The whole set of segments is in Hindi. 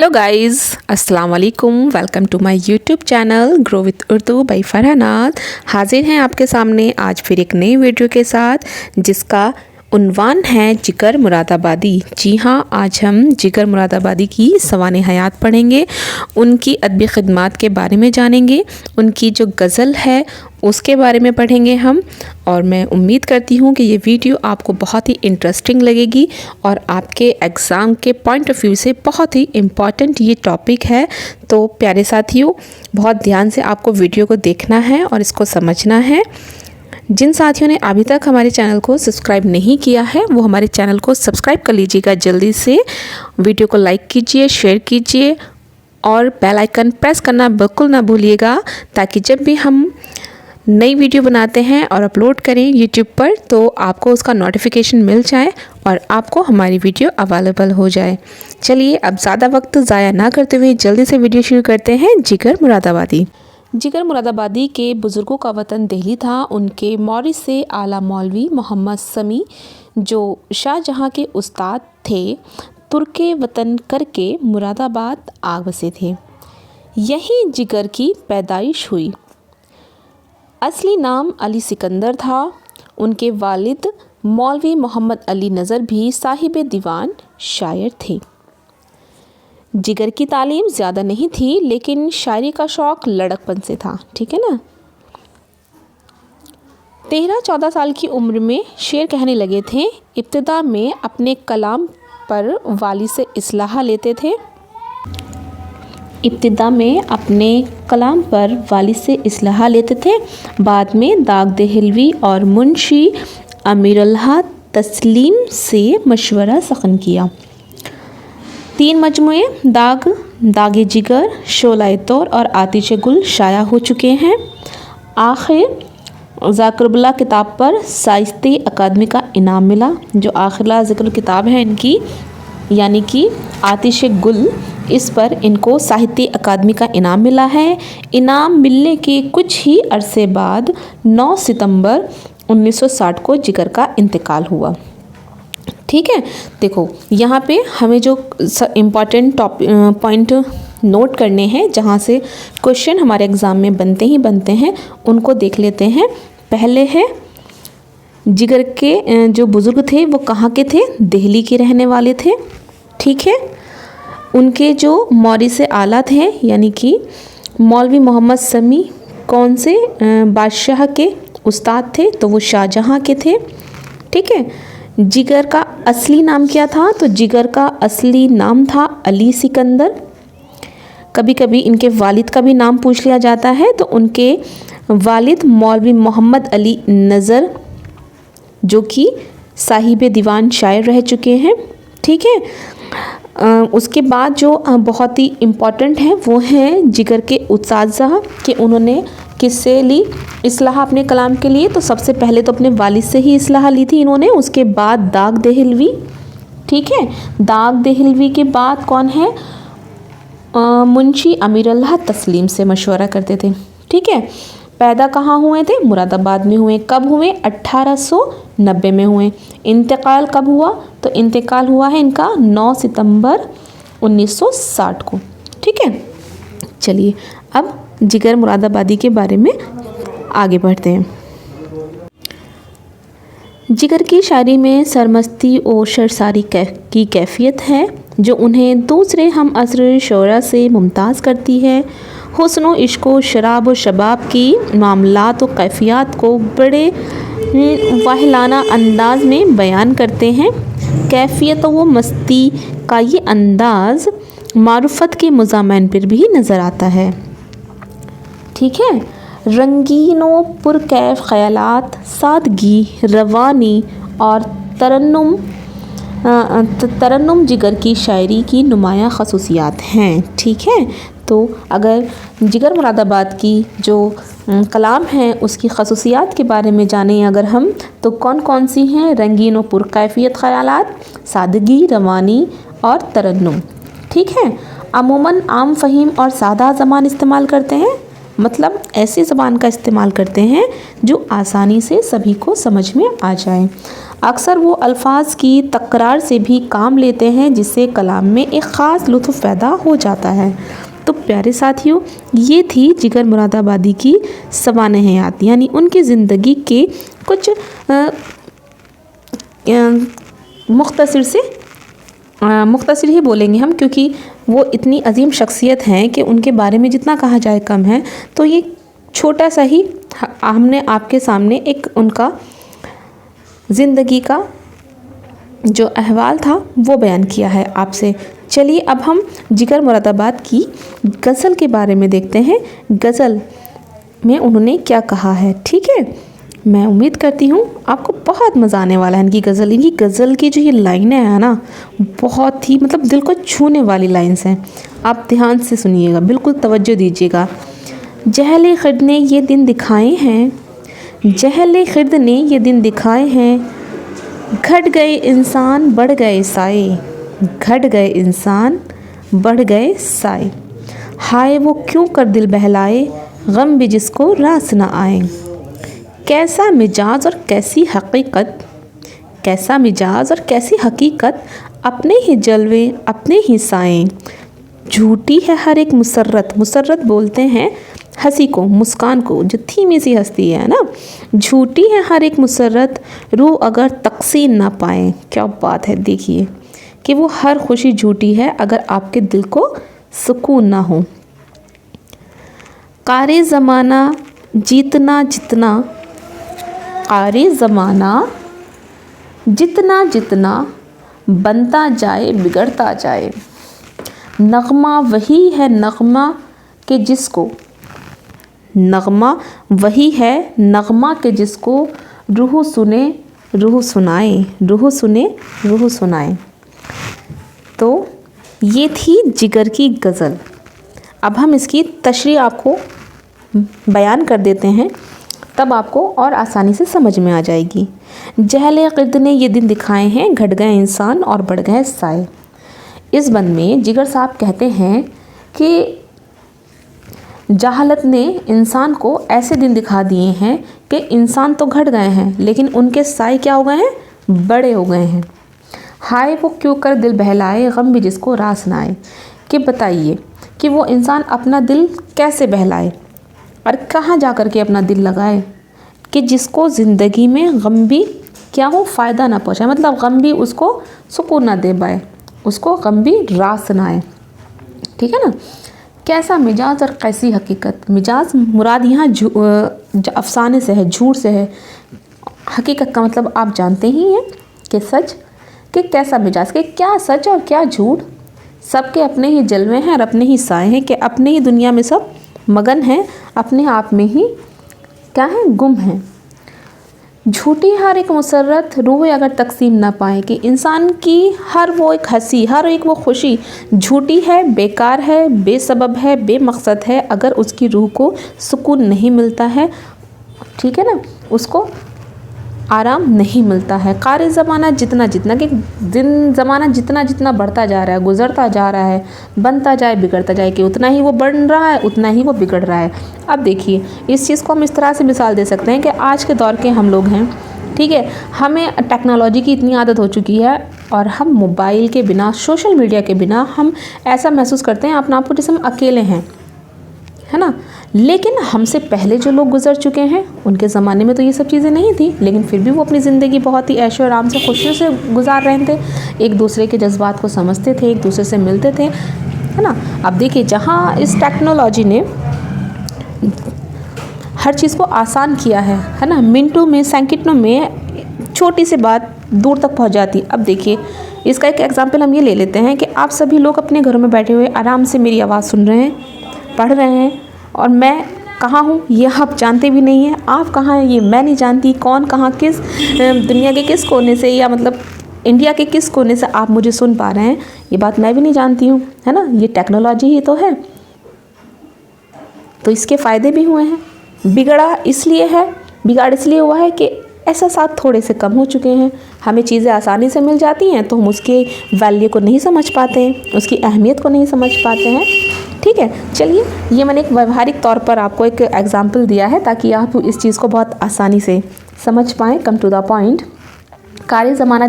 हेलो गाइस, अस्सलाम वालेकुम। Welcome to my YouTube channel grow with Urdu by Farhanat. हाजिर हैं आपके सामने आज फिर एक नई वीडियो के साथ जिसका उन्वान है जिगर मुरादाबादी। जी हाँ, आज हम जिगर मुरादाबादी की सवाने हयात पढ़ेंगे, उनकी अदबी खिदमात के बारे में जानेंगे, उनकी जो गज़ल है उसके बारे में पढ़ेंगे हम। और मैं उम्मीद करती हूँ कि ये वीडियो आपको बहुत ही इंटरेस्टिंग लगेगी और आपके एग्ज़ाम के पॉइंट ऑफ व्यू से बहुत ही इम्पॉर्टेंट ये टॉपिक है। तो प्यारे साथियों, बहुत ध्यान से आपको वीडियो को देखना है और इसको समझना है। जिन साथियों ने अभी तक हमारे चैनल को सब्सक्राइब नहीं किया है वो हमारे चैनल को सब्सक्राइब कर लीजिएगा जल्दी से। वीडियो को लाइक कीजिए, शेयर कीजिए और बेल आइकन प्रेस करना बिल्कुल ना भूलिएगा, ताकि जब भी हम नई वीडियो बनाते हैं और अपलोड करें यूट्यूब पर तो आपको उसका नोटिफिकेशन मिल जाए और आपको हमारी वीडियो अवेलेबल हो जाए। चलिए अब ज़्यादा वक्त ज़ाया ना करते हुए जल्दी से वीडियो शुरू करते हैं। जिगर मुरादाबादी। जिगर मुरादाबादी के बुज़ुर्गों का वतन दिल्ली था। उनके मौरिस से आला मौलवी मोहम्मद समी, जो शाहजहाँ के उस्ताद थे, तुर्के वतन करके मुरादाबाद आ बसे थे। यहीं जिगर की पैदाइश हुई। असली नाम अली सिकंदर था। उनके वालिद मौलवी मोहम्मद अली नज़र भी साहिब दीवान शायर थे। जिगर की तालीम ज़्यादा नहीं थी, लेकिन शायरी का शौक़ लड़कपन से था। ठीक है ना। 13-14 साल की उम्र में शेर कहने लगे थे। इब्तिदा में अपने कलाम पर वाली से इस्लाह लेते थे। बाद में दाग देहलवी और मुंशी अमीरुल्लाह तस्लीम से मशवरा सखन किया। 3 मजमुए दागे जिगर, शोलाए तौर और आतिश गुल शाया हो चुके हैं। आखिर ज़ाकरबुल्ला किताब पर साहित्य अकादमी का इनाम मिला। जो आखिरला ज़िक्र किताब है इनकी, यानी कि आतिश गुल, इस पर इनको साहित्य अकादमी का इनाम मिला है। इनाम मिलने के कुछ ही अरसे बाद 9 सितंबर 1960 को जिगर का इंतकाल हुआ। ठीक है, देखो यहाँ पे हमें जो इम्पॉर्टेंट पॉइंट नोट करने हैं, जहाँ से क्वेश्चन हमारे एग्ज़ाम में बनते हैं, उनको देख लेते हैं। पहले है जिगर के जो बुज़ुर्ग थे वो कहाँ के थे? दिल्ली के रहने वाले थे। ठीक है। उनके जो मौरिस आला थे यानी कि मौलवी मोहम्मद समी कौन से बादशाह के उस्ताद थे? तो वो शाहजहाँ के थे। ठीक है। जिगर का असली नाम क्या था? तो जिगर का असली नाम था अली सिकंदर। कभी कभी इनके वालिद का भी नाम पूछ लिया जाता है, तो उनके वालिद मौलवी मोहम्मद अली नज़र, जो कि साहिब दीवान शायर रह चुके हैं। ठीक है। उसके बाद जो बहुत ही इम्पॉर्टेंट है वो हैं जिगर के उस्ताद कि उन्होंने किससे ली इस्लाह अपने कलाम के लिए? तो सबसे पहले तो अपने वालिद से ही इस्लाह ली थी इन्होंने। उसके बाद दाग देहलवी। ठीक है। दाग देहलवी के बाद कौन है? मुंशी अमीरुल्लाह तस्लीम से मशवरा करते थे। ठीक है। पैदा कहाँ हुए थे? मुरादाबाद में हुए। कब हुए? 1890 में हुए। इंतकाल कब हुआ? तो इंतकाल हुआ है इनका 9 सितंबर 1960 को। ठीक है। चलिए अब जिगर मुरादाबादी के बारे में आगे बढ़ते हैं। जिगर की शायरी में सरमस्ती और शरसारी की कैफियत है, जो उन्हें दूसरे हम असर शोरा से मुमताज़ करती है। हुस्न व इश्क व शराब व शबाब की मामलात व कैफियत को बड़े वाहिलाना अंदाज में बयान करते हैं। कैफियत व मस्ती का ये अंदाज़ मारुफत के मुज़ामैन पर भी नज़र आता है। ठीक है। रंगीन व पुरकैफ ख़यालात, सादगी, रवानी और तरन्नुम जिगर की शायरी की नुमायाँ ख़ुसूसियात हैं। ठीक है। तो अगर जिगर मुरादाबाद की जो कलाम है उसकी ख़ुसूसियात के बारे में जानें अगर हम, तो कौन कौन सी हैं? रंगीन व पुरकैफियत ख़यालात, सादगी, रवानी और तरन्नुम। ठीक है। अमूमन आम फ़हीम और सादा ज़बान इस्तेमाल करते हैं, मतलब ऐसी ज़बान का इस्तेमाल करते हैं जो आसानी से सभी को समझ में आ जाए। अक्सर वो अल्फाज की तकरार से भी काम लेते हैं जिससे कलाम में एक ख़ास लुत्फ़ पैदा हो जाता है। तो प्यारे साथियों, ये थी जिगर मुरादाबादी की सवानहयात, यानी उनकी ज़िंदगी के कुछ मुख्तसर ही बोलेंगे हम, क्योंकि वो इतनी अजीम शख्सियत हैं कि उनके बारे में जितना कहा जाए कम है। तो ये छोटा सा ही हमने आपके सामने एक उनका ज़िंदगी का जो अहवाल था वो बयान किया है आपसे। चलिए अब हम जिगर मुरादाबाद की गज़ल के बारे में देखते हैं, गज़ल में उन्होंने क्या कहा है। ठीक है, मैं उम्मीद करती हूँ आपको बहुत मज़ा आने वाला है इनकी गज़ल की जो ये लाइनें हैं ना, बहुत ही मतलब दिल को छूने वाली लाइन्स हैं। आप ध्यान से सुनिएगा, बिल्कुल तवज्जो दीजिएगा। जहले ख़िर्द ने ये दिन दिखाए हैं, जहले ख़िर्द ने ये दिन दिखाए हैं, घट गए इंसान बढ़ गए साए, घट गए इंसान बढ़ गए साए, हाय वो क्यों कर दिल बहलाए, गम भी जिसको रास न आए। कैसा मिजाज और कैसी हकीकत, कैसा मिजाज और कैसी हकीकत, अपने ही जलवे अपने ही साए, झूठी है हर एक मुसर्रत, मुसर्रत बोलते हैं हंसी को, मुस्कान को, जो धीमी सी हंसती है ना, झूठी है हर एक मुसर्रत, रूह अगर तकसीम ना पाए। क्या बात है, देखिए कि वो हर खुशी झूठी है अगर आपके दिल को सुकून ना हो। कारे ज़माना जीतना जितना, कारे ज़माना जितना जितना बनता जाए बिगड़ता जाए, नग़मा वही है नग़मा के जिसको, नग़मा वही है नग़मा के जिसको, रूह सुने रूह सुनाए, रूह सुने रूह सुनाए। तो ये थी जिगर की गज़ल। अब हम इसकी तशरीह आपको बयान कर देते हैं, तब आपको और आसानी से समझ में आ जाएगी। जहले क़िर्द ने ये दिन दिखाए हैं, घट गए इंसान और बढ़ गए साए। इस बंद में जिगर साहब कहते हैं कि जहालत ने इंसान को ऐसे दिन दिखा दिए हैं कि इंसान तो घट गए हैं लेकिन उनके साए क्या हो गए हैं, बड़े हो गए हैं। हाय वो क्यों कर दिल बहलाए, गम भी जिसको रास ना आए। कि बताइए कि वो इंसान अपना दिल कैसे बहलाए और कहाँ जा कर के अपना दिल लगाए कि जिसको ज़िंदगी में गम भी क्या हो, फ़ायदा ना पहुँचाए, मतलब गम भी उसको सुकून ना दे पाए, उसको गम भी रास ना आए। ठीक है ना। कैसा मिजाज और कैसी हकीकत, मिजाज मुराद यहाँ अफसाने से है, झूठ से है। हकीकत का मतलब आप जानते ही हैं कि सच, कि कैसा मिजाज, कि क्या सच और क्या झूठ, सबके अपने ही जलवे हैं और अपने ही साए हैं, कि अपने ही दुनिया में सब मगन हैं, अपने आप में ही क्या है, गुम हैं। झूठी हर एक मुसर्रत, रूह अगर तकसीम ना पाए, कि इंसान की हर वो एक हंसी, हर एक वो खुशी झूठी है, बेकार है, बेसबब है, बेमकसद है, अगर उसकी रूह को सुकून नहीं मिलता है, ठीक है ना, उसको आराम नहीं मिलता है। कार ज़माना जितना जितना, कि दिन ज़माना जितना जितना बढ़ता जा रहा है, गुज़रता जा रहा है, बनता जाए बिगड़ता जाए, कि उतना ही वो बढ़ रहा है उतना ही वो बिगड़ रहा है। अब देखिए इस चीज़ को हम इस तरह से मिसाल दे सकते हैं कि आज के दौर के हम लोग हैं, ठीक है, हमें टेक्नोलॉजी की इतनी आदत हो चुकी है और हम मोबाइल के बिना, सोशल मीडिया के बिना हम ऐसा महसूस करते हैं अपने आप को जैसे हम अकेले हैं, है ना। लेकिन हमसे पहले जो लोग गुजर चुके हैं उनके ज़माने में तो ये सब चीज़ें नहीं थी, लेकिन फिर भी वो अपनी ज़िंदगी बहुत ही ऐशो आराम से, खुशियों से गुजार रहे थे, एक दूसरे के जज्बात को समझते थे, एक दूसरे से मिलते थे, है ना। अब देखिए जहाँ इस टेक्नोलॉजी ने हर चीज़ को आसान किया है ना, मिनटों में, सेकंडों में छोटी सी बात दूर तक पहुँच जाती। अब देखिए इसका एक एग्जाम्पल हम ये ले लेते हैं कि आप सभी लोग अपने घरों में बैठे हुए आराम से मेरी आवाज़ सुन रहे हैं, पढ़ रहे हैं, और मैं कहाँ हूँ ये आप जानते भी नहीं हैं, आप कहाँ हैं ये मैं नहीं जानती, कौन कहाँ किस दुनिया के किस कोने से, या मतलब इंडिया के किस कोने से आप मुझे सुन पा रहे हैं, ये बात मैं भी नहीं जानती हूँ, है ना। ये टेक्नोलॉजी ही तो है। तो इसके फ़ायदे भी हुए हैं, बिगाड़ इसलिए हुआ है कि एहसास थोड़े से कम हो चुके हैं, हमें चीज़ें आसानी से मिल जाती हैं तो हम उसके वैल्यू को नहीं समझ पाते हैं, उसकी अहमियत को नहीं समझ पाते हैं। ठीक है, चलिए ये मैंने एक व्यवहारिक तौर पर आपको एक एग्जाम्पल दिया है ताकि आप इस चीज़ को बहुत आसानी से समझ पाएँ, कम टू द पॉइंट। कारी ज़माना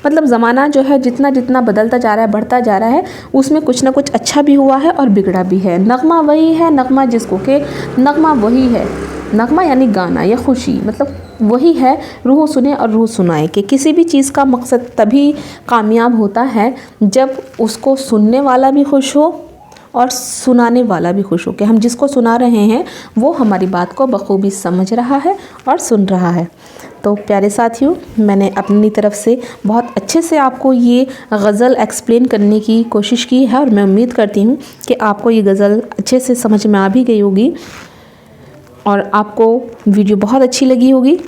मतलब ज़माना जो है जितना जितना बदलता जा रहा है, बढ़ता जा रहा है, उसमें कुछ ना कुछ अच्छा भी हुआ है और बिगड़ा भी है। नगमा वही है, नगमा जिसको के नगमा वही है, नगमा यानी गाना या खुशी, मतलब वही है रूह सुने और रूह सुनाए। कि किसी भी चीज़ का मकसद तभी कामयाब होता है जब उसको सुनने वाला भी खुश हो और सुनाने वाला भी खुश हो, कि हम जिसको सुना रहे हैं वो हमारी बात को बखूबी समझ रहा है और सुन रहा है। तो प्यारे साथियों, मैंने अपनी तरफ से बहुत अच्छे से आपको ये गज़ल एक्सप्लेन करने की कोशिश की है और मैं उम्मीद करती हूँ कि आपको ये गज़ल अच्छे से समझ में आ भी गई होगी और आपको वीडियो बहुत अच्छी लगी होगी,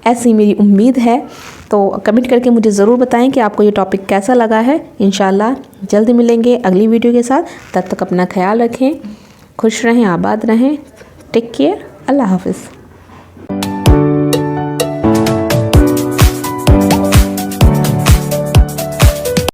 ऐसी मेरी उम्मीद है। तो कमेंट करके मुझे ज़रूर बताएं कि आपको ये टॉपिक कैसा लगा है। इंशाल्लाह जल्द मिलेंगे अगली वीडियो के साथ। तब तक अपना ख्याल रखें, खुश रहें, आबाद रहें। टेक केयर, अल्लाह हाफ़िज़।